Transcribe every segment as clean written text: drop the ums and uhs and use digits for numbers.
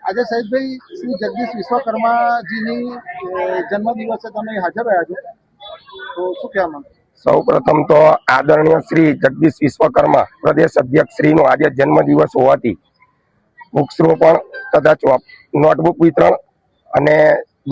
આજે સાહેબભાઈ શ્રી જગદીશ વિશ્વકર્માજીની જન્મદિવસે તમે હાજર રહ્યા છો, તો શું કહેવા માંગો? સૌ પ્રથમ તો આદરણીય શ્રી જગદીશ વિશ્વકર્મા પ્રદેશ અધ્યક્ષ શ્રીનો આજે જન્મદિવસ હોવાથી વૃક્ષરોપણ તથા નોટબુક વિતરણ અને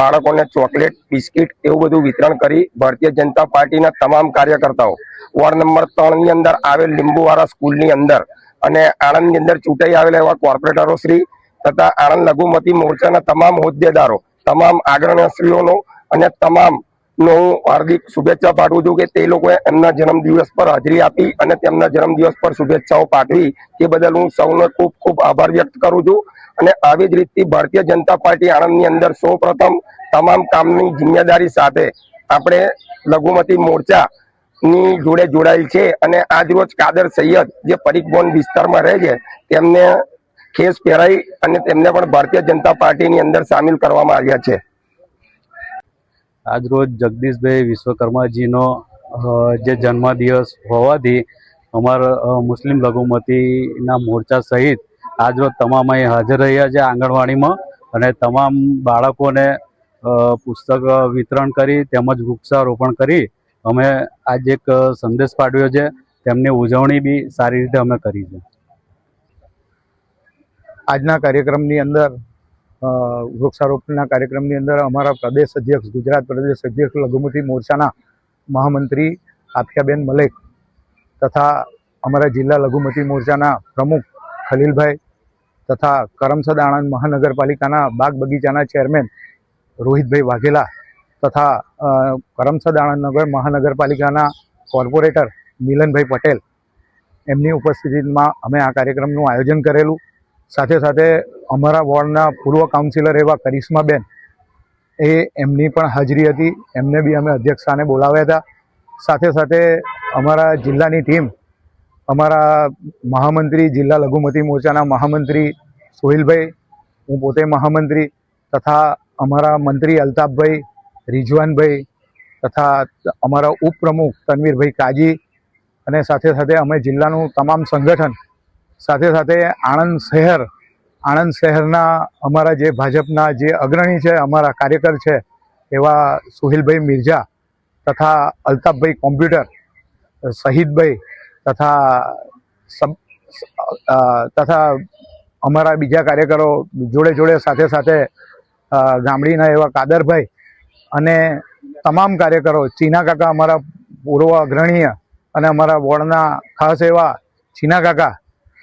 બાળકોને ચોકલેટ બિસ્કિટ એવું બધું વિતરણ કરી ભારતીય જનતા પાર્ટીના તમામ કાર્યકર્તાઓ વોર્ડ નંબર 3 ની અંદર આવેલ લીંબુવાળા સ્કૂલની અંદર અને આણંદની અંદર ચૂંટાઈ આવેલા એવા કોર્પોરેટરો શ્રી તથા આણંદ લઘુમતી મોરચાના તમામ હોદ્દેદારો, તમામ અગ્રણીશ્રીઓનો અને તમામ હું હાર્દિક શુભેચ્છા પાઠવું છું કે તે લોકોએ એમના જન્મદિવસ પર હાજરી આપી અને તેમના જન્મદિવસ પર શુભેચ્છાઓ પાઠવી તે બદલ હું સૌનો ખૂબ ખૂબ આભાર વ્યક્ત કરું છું। અને આવી જ રીતથી ભારતીય જનતા પાર્ટી આણંદની અંદર સૌ પ્રથમ તમામ કામની જિમ્મેદારી સાથે આપણે લઘુમતી મોરચાની જોડે જોડાયેલ છે અને આજ રોજ કાદર સૈયદ જે પરીખભવન વિસ્તારમાં રહે છે તેમને ખેસ પહેરાઈ અને તેમને પણ ભારતીય જનતા પાર્ટીની અંદર સામેલ કરવામાં આવ્યા છે। આજ રોજ જગદીશભાઈ વિશ્વકર્માજીનો જે જન્મદિવસ હોવાથી અમારા મુસ્લિમ લઘુમતીના મોરચા સહિત આજ રોજ તમામ અહીં હાજર રહ્યા છે આંગણવાડીમાં અને તમામ બાળકોને પુસ્તક વિતરણ કરી તેમજ વૃક્ષારોપણ કરી અમે આજ એક સંદેશ પાઠવ્યો છે। તેમની ઉજવણી બી સારી રીતે અમે કરી છે। આજના કાર્યક્રમની અંદર વૃક્ષારોપણના કાર્યક્રમની અંદર અમારા પ્રદેશ અધ્યક્ષ ગુજરાત પ્રદેશ અધ્યક્ષ લઘુમતી મોરચાના મહામંત્રી આફિયાબેન મલેક તથા અમારા જિલ્લા લઘુમતી મોરચાના પ્રમુખ ખલીલભાઈ તથા કરમસદ આણંદ મહાનગરપાલિકાના બાગ બગીચાના ચેરમેન રોહિતભાઈ વાઘેલા તથા કરમસદ આણંદ નગર મહાનગરપાલિકાના કોર્પોરેટર મિલનભાઈ પટેલ એમની ઉપસ્થિતિમાં અમે આ કાર્યક્રમનું આયોજન કરેલું। સાથે સાથે અમારા વોર્ડના પૂર્વ કાઉન્સિલર એવા કરિશ્માબેન એમની પણ હાજરી હતી, એમને બી અમે અધ્યક્ષ સ્થાને બોલાવ્યા હતા। સાથે સાથે અમારા જિલ્લાની ટીમ, અમારા મહામંત્રી જિલ્લા લઘુમતી મોરચાના મહામંત્રી સોહિલભાઈ, હું પોતે મહામંત્રી તથા અમારા મંત્રી અલ્તાફભાઈ, રિઝવાનભાઈ તથા અમારા ઉપપ્રમુખ તનવીરભાઈ કાજી અને સાથે સાથે અમે જિલ્લાનું તમામ સંગઠન, સાથે સાથે આણંદ શહેરના અમારા જે ભાજપના જે અગ્રણી છે, અમારા કાર્યકર છે એવા સુહિલભાઈ મિર્ઝા તથા અલ્તાફભાઈ કોમ્પ્યુટર, શહીદભાઈ તથા અમારા બીજા કાર્યકરો જોડે જોડે સાથે સાથે ગામડીના એવા કાદરભાઈ અને તમામ કાર્યકરો, ચીના કાકા અમારા પૂર્વ અગ્રણીય અને અમારા વોર્ડના ખાસ એવા ચીના કાકા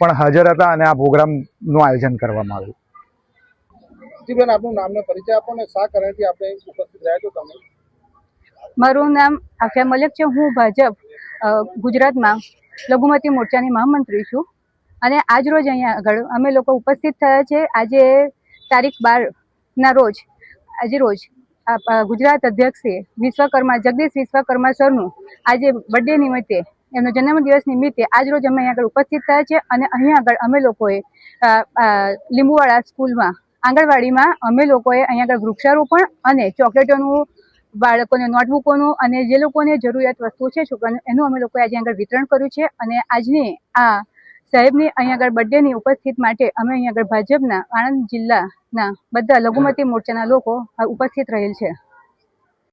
પણ હાજર હતા અને આ પ્રોગ્રામનું આયોજન કરવામાં આવ્યું। જી બેન, આપનું નામ ને પરિચય આપો ને શા કારણથી આપણે ઉપસ્થિત રહ્યા છો તમે? મારું નામ આફિયા મલેક છે। હું ભાજપ ગુજરાતમાં લઘુમતી મોરચાની મહામંત્રી છું અને આજ રોજ અહીંયા આગળ અમે લોકો ઉપસ્થિત થયા છે। આજે તારીખ 12ના રોજ ગુજરાત અધ્યક્ષ વિશ્વકર્મા જગદીશ વિશ્વકર્મા સરનું આજે બર્થડે નિમિત્તે, એમનો જન્મદિવસ નિમિત્તે આજ રોજ અમે આગળ ઉપસ્થિત થયા છે અને અહીંયા આગળ અમે લોકોએ લીંબુવાળા સ્કૂલમાં આંગણવાડીમાં અમે લોકોએ અહીંયા આગળ વૃક્ષારોપણ અને ચોકલેટોનું, બાળકોને નોટબુકોનું અને જે લોકોને જરૂરિયાત વસ્તુ છે છોકરાનું એનું અમે લોકોએ આજે આગળ વિતરણ કર્યું છે। અને આજની આ સાહેબની અહીંયા આગળ બર્થડેની ઉપસ્થિત માટે અમે અહીંયા આગળ ભાજપના આણંદ જિલ્લાના બધા લઘુમતી મોરચાના લોકો ઉપસ્થિત રહેલ છે।